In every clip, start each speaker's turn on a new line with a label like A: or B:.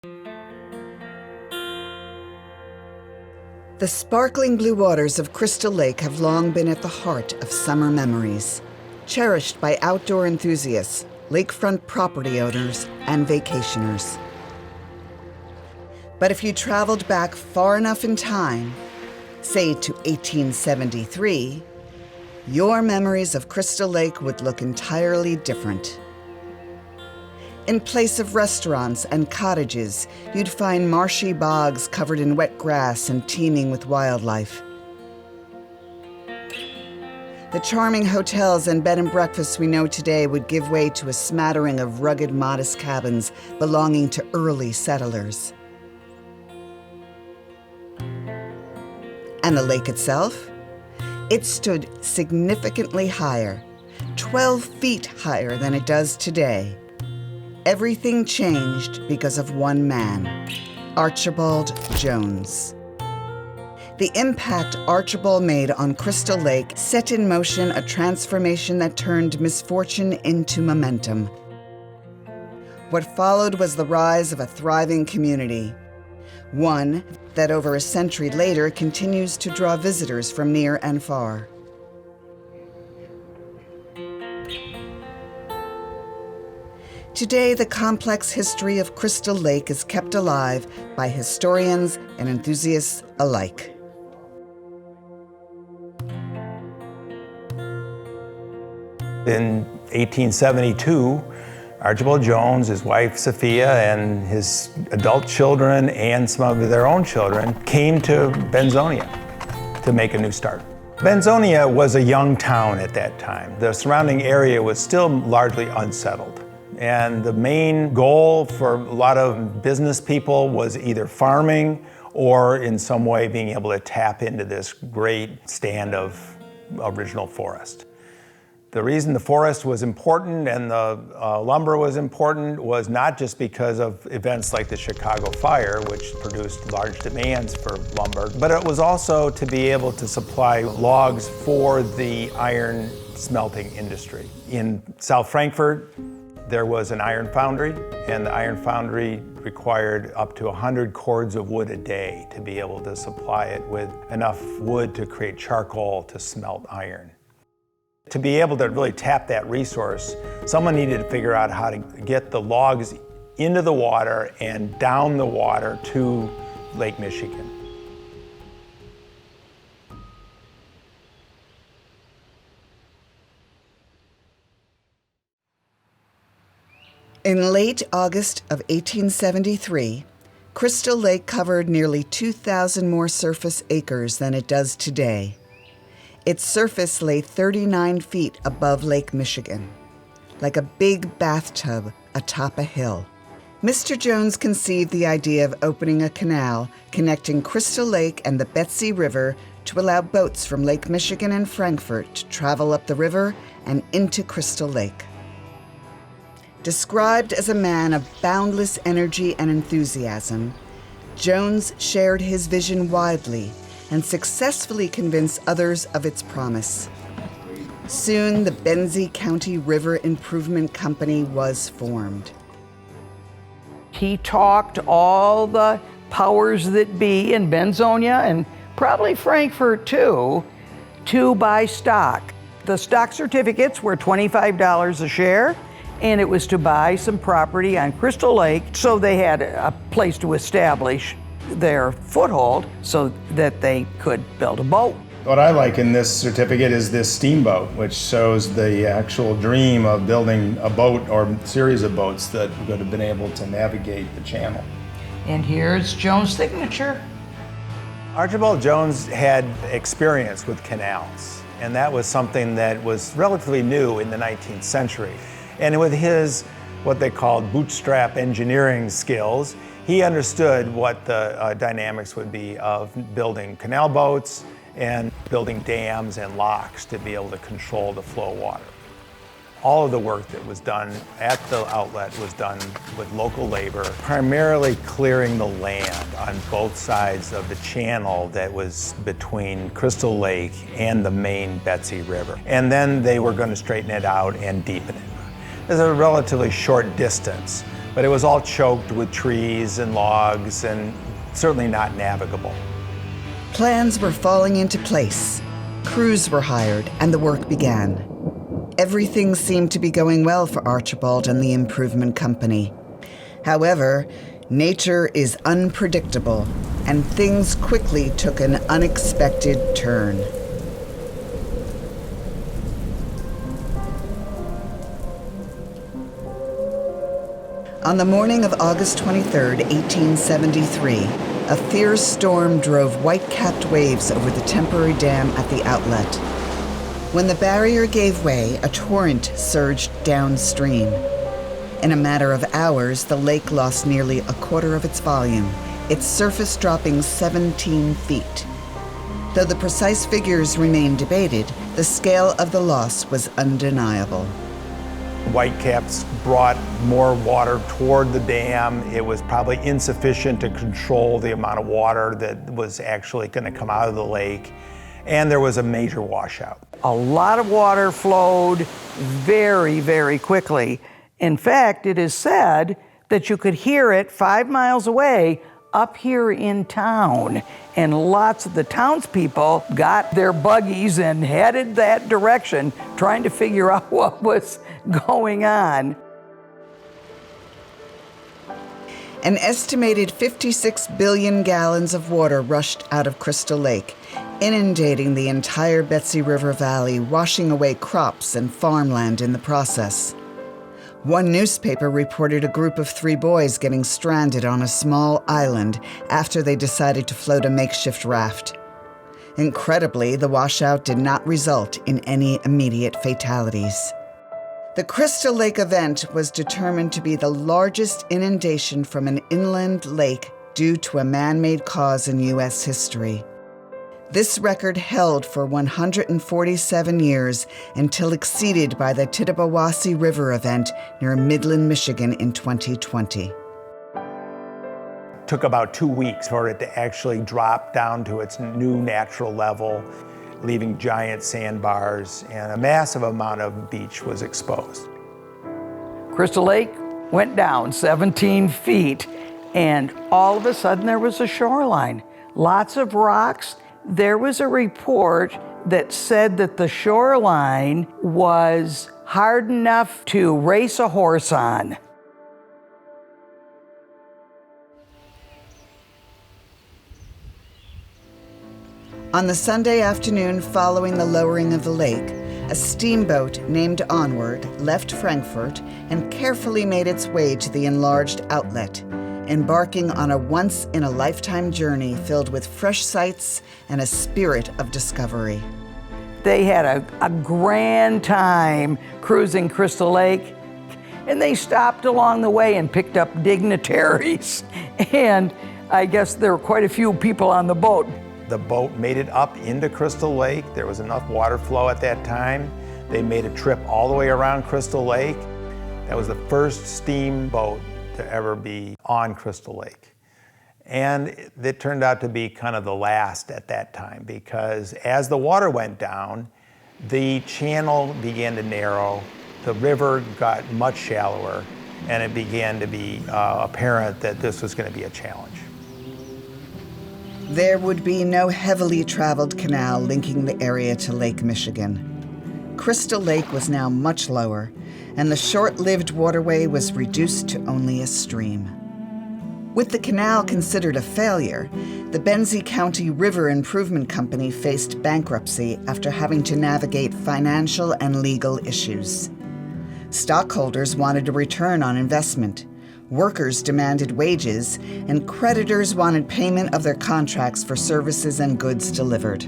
A: The sparkling blue waters of Crystal Lake have long been at the heart of summer memories, cherished by outdoor enthusiasts, lakefront property owners, and vacationers. But if you traveled back far enough in time, say to 1873, your memories of Crystal Lake would look entirely different. In place of restaurants and cottages, you'd find marshy bogs covered in wet grass and teeming with wildlife. The charming hotels and bed and breakfasts we know today would give way to a smattering of rugged, modest cabins belonging to early settlers. And the lake itself? It stood significantly higher, 12 feet higher than it does today. Everything changed because of one man, Archibald Jones. The impact Archibald made on Crystal Lake set in motion a transformation that turned misfortune into momentum. What followed was the rise of a thriving community, one that over a century later continues to draw visitors from near and far. Today, the complex history of Crystal Lake is kept alive by historians and enthusiasts alike.
B: In 1872, Archibald Jones, his wife Sophia, and his adult children and some of their own children came to Benzonia to make a new start. Benzonia was a young town at that time. The surrounding area was still largely unsettled. And the main goal for a lot of business people was either farming or in some way being able to tap into this great stand of original forest. The reason the forest was important and the lumber was important was not just because of events like the Chicago Fire, which produced large demands for lumber, but it was also to be able to supply logs for the iron smelting industry. In South Frankfort, there was an iron foundry, and the iron foundry required up to 100 cords of wood a day to be able to supply it with enough wood to create charcoal to smelt iron. To be able to really tap that resource, someone needed to figure out how to get the logs into the water and down the water to Lake Michigan.
A: In late August of 1873, Crystal Lake covered nearly 2,000 more surface acres than it does today. Its surface lay 39 feet above Lake Michigan, like a big bathtub atop a hill. Mr. Jones conceived the idea of opening a canal connecting Crystal Lake and the Benzie River to allow boats from Lake Michigan and Frankfort to travel up the river and into Crystal Lake. Described as a man of boundless energy and enthusiasm, Jones shared his vision widely and successfully convinced others of its promise. Soon, the Benzie County River Improvement Company was formed.
C: He talked all the powers that be in Benzonia and probably Frankfort too, to buy stock. The stock certificates were $25 a share, and it was to buy some property on Crystal Lake, so they had a place to establish their foothold so that they could build a boat.
D: What I like in this certificate is this steamboat, which shows the actual dream of building a boat or series of boats that would have been able to navigate the channel.
C: And here's Jones' signature.
B: Archibald Jones had experience with canals, and that was something that was relatively new in the 19th century. And with his, what they called bootstrap engineering skills, he understood what the dynamics would be of building canal boats and building dams and locks to be able to control the flow of water. All of the work that was done at the outlet was done with local labor, primarily clearing the land on both sides of the channel that was between Crystal Lake and the main Benzie River. And then they were going to straighten it out and deepen it. There's a relatively short distance but it was all choked with trees and logs and certainly not navigable.
A: Plans were falling into place. Crews were hired, and the work began. Everything seemed to be going well for Archibald and the improvement company. However, nature is unpredictable, and things quickly took an unexpected turn. On the morning of August 23, 1873, a fierce storm drove white-capped waves over the temporary dam at the outlet. When the barrier gave way, a torrent surged downstream. In a matter of hours, the lake lost nearly a quarter of its volume, its surface dropping 17 feet. Though the precise figures remain debated, the scale of the loss was undeniable.
B: Whitecaps brought more water toward the dam. It was probably insufficient to control the amount of water that was actually going to come out of the lake, and there was a major washout.
C: A lot of water flowed very, very quickly. In fact, it is said that you could hear it 5 miles away up here in town. And lots of the townspeople got their buggies and headed that direction, trying to figure out what was going on.
A: An estimated 56 billion gallons of water rushed out of Crystal Lake, inundating the entire Benzie River Valley, washing away crops and farmland in the process. One newspaper reported a group of 3 boys getting stranded on a small island after they decided to float a makeshift raft. Incredibly, the washout did not result in any immediate fatalities. The Crystal Lake event was determined to be the largest inundation from an inland lake due to a man-made cause in U.S. history. This record held for 147 years until exceeded by the Tittabawassee River event near Midland, Michigan in 2020.
B: It took about 2 weeks for it to actually drop down to its new natural level, leaving giant sandbars, and a massive amount of beach was exposed.
C: Crystal Lake went down 17 feet, and all of a sudden there was a shoreline. Lots of rocks. There was a report that said that the shoreline was hard enough to race a horse on.
A: On the Sunday afternoon following the lowering of the lake, a steamboat named Onward left Frankfort and carefully made its way to the enlarged outlet, embarking on a once-in-a-lifetime journey filled with fresh sights and a spirit of discovery.
C: They had a grand time cruising Crystal Lake, and they stopped along the way and picked up dignitaries. And I guess there were quite a few people on the boat.
B: The boat made it up into Crystal Lake. There was enough water flow at that time. They made a trip all the way around Crystal Lake. That was the first steamboat to ever be on Crystal Lake. And it turned out to be kind of the last at that time, because as the water went down, the channel began to narrow, the river got much shallower, and it began to be apparent that this was going to be a challenge.
A: There would be no heavily traveled canal linking the area to Lake Michigan. Crystal Lake was now much lower, and the short-lived waterway was reduced to only a stream. With the canal considered a failure, the Benzie County River Improvement Company faced bankruptcy after having to navigate financial and legal issues. Stockholders wanted a return on investment, workers demanded wages, and creditors wanted payment of their contracts for services and goods delivered.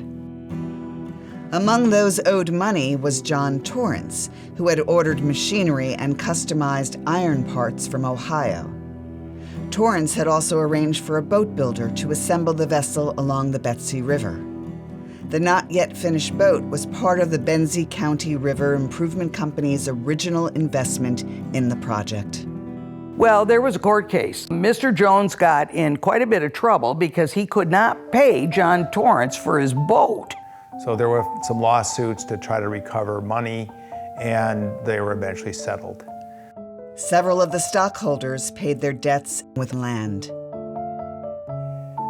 A: Among those owed money was John Torrance, who had ordered machinery and customized iron parts from Ohio. Torrance had also arranged for a boat builder to assemble the vessel along the Benzie River. The not yet finished boat was part of the Benzie County River Improvement Company's original investment in the project.
C: Well, there was a court case. Mr. Jones got in quite a bit of trouble because he could not pay John Torrance for his boat.
B: So there were some lawsuits to try to recover money, and they were eventually settled.
A: Several of the stockholders paid their debts with land.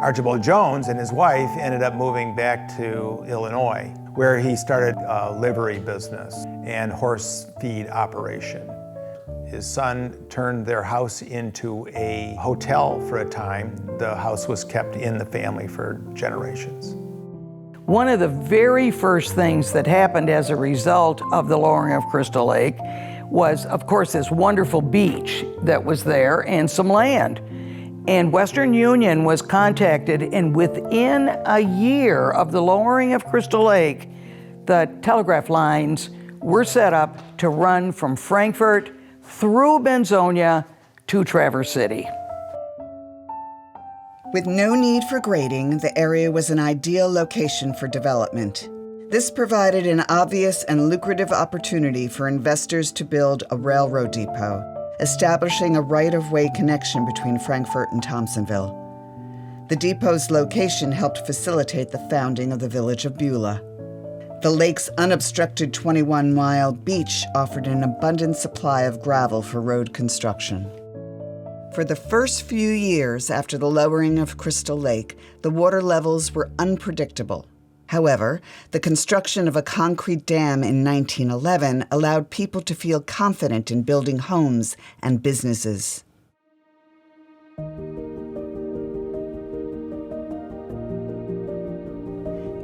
B: Archibald Jones and his wife ended up moving back to Illinois, where he started a livery business and horse feed operation. His son turned their house into a hotel for a time. The house was kept in the family for generations.
C: One of the very first things that happened as a result of the lowering of Crystal Lake was, of course, this wonderful beach that was there and some land. And Western Union was contacted, and within a year of the lowering of Crystal Lake, the telegraph lines were set up to run from Frankfort through Benzonia to Traverse City.
A: With no need for grading, the area was an ideal location for development. This provided an obvious and lucrative opportunity for investors to build a railroad depot, establishing a right-of-way connection between Frankfort and Thompsonville. The depot's location helped facilitate the founding of the village of Beulah. The lake's unobstructed 21-mile beach offered an abundant supply of gravel for road construction. For the first few years after the lowering of Crystal Lake, the water levels were unpredictable. However, the construction of a concrete dam in 1911 allowed people to feel confident in building homes and businesses.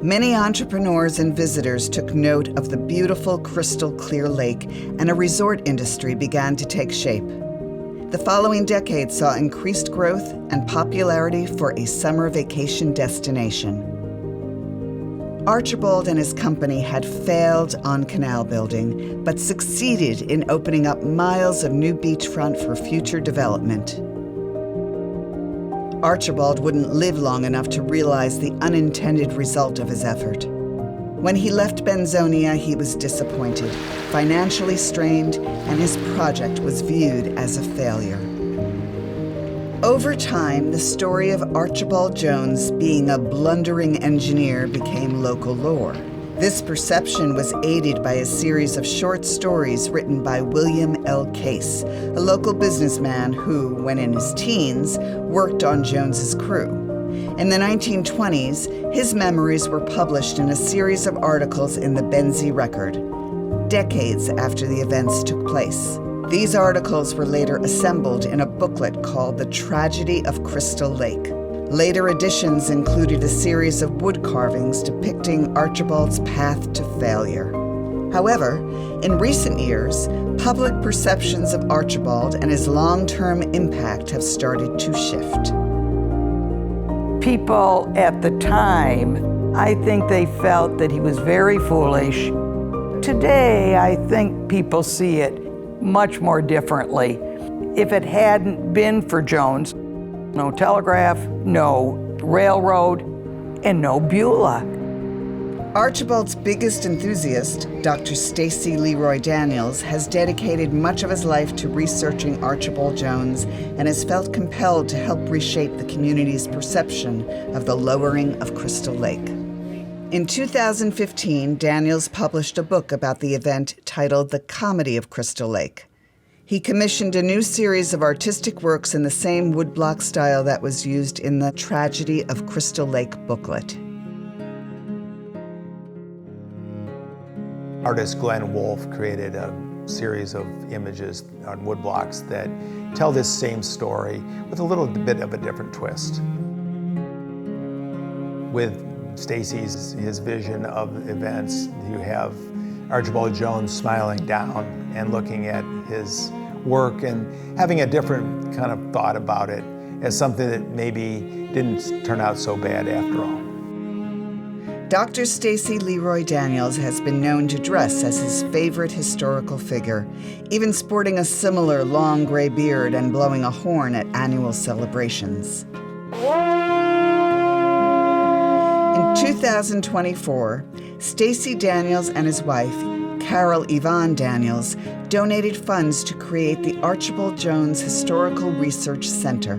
A: Many entrepreneurs and visitors took note of the beautiful crystal clear lake, and a resort industry began to take shape. The following decade saw increased growth and popularity for a summer vacation destination. Archibald and his company had failed on canal building, but succeeded in opening up miles of new beachfront for future development. Archibald wouldn't live long enough to realize the unintended result of his effort. When he left Benzonia, he was disappointed, financially strained, and his project was viewed as a failure. Over time, the story of Archibald Jones being a blundering engineer became local lore. This perception was aided by a series of short stories written by William L. Case, a local businessman who, when in his teens, worked on Jones's crew. In the 1920s, his memories were published in a series of articles in the Benzie Record, decades after the events took place. These articles were later assembled in a booklet called The Tragedy of Crystal Lake. Later editions included a series of wood carvings depicting Archibald's path to failure. However, in recent years, public perceptions of Archibald and his long-term impact have started to shift.
C: People at the time, I think they felt that he was very foolish. Today, I think people see it much more differently. If it hadn't been for Jones, no telegraph, no railroad, and no Beulah.
A: Archibald's biggest enthusiast, Dr. Stacy Leroy Daniels, has dedicated much of his life to researching Archibald Jones and has felt compelled to help reshape the community's perception of the lowering of Crystal Lake. In 2015, Daniels published a book about the event titled The Comedy of Crystal Lake. He commissioned a new series of artistic works in the same woodblock style that was used in the Tragedy of Crystal Lake booklet.
B: Artist Glenn Wolfe created a series of images on woodblocks that tell this same story with a little bit of a different twist. With Stacy's his vision of events, you have Archibald Jones smiling down and looking at his work and having a different kind of thought about it as something that maybe didn't turn out so bad after all.
A: Dr. Stacy Leroy Daniels has been known to dress as his favorite historical figure, even sporting a similar long gray beard and blowing a horn at annual celebrations. In 2024, Stacy Daniels and his wife, Carol Yvonne Daniels, donated funds to create the Archibald Jones Historical Research Center.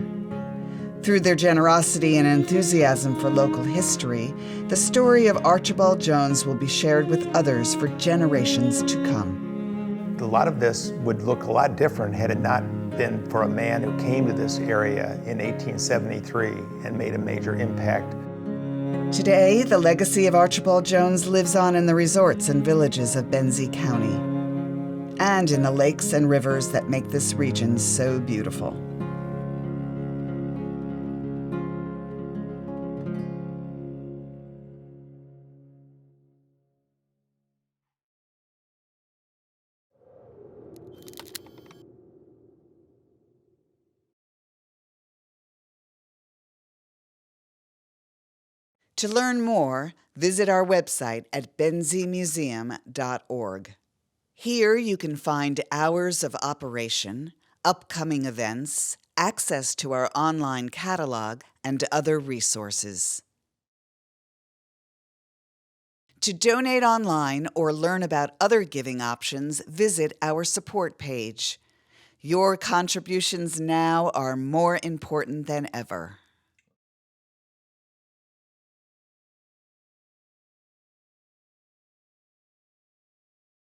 A: Through their generosity and enthusiasm for local history, the story of Archibald Jones will be shared with others for generations to come.
B: a lot of this would look a lot different had it not been for a man who came to this area in 1873 and made a major impact.
A: Today, the legacy of Archibald Jones lives on in the resorts and villages of Benzie County, and in the lakes and rivers that make this region so beautiful. To learn more, visit our website at benziemuseum.org. Here you can find hours of operation, upcoming events, access to our online catalog, and other resources. To donate online or learn about other giving options, visit our support page. Your contributions now are more important than ever.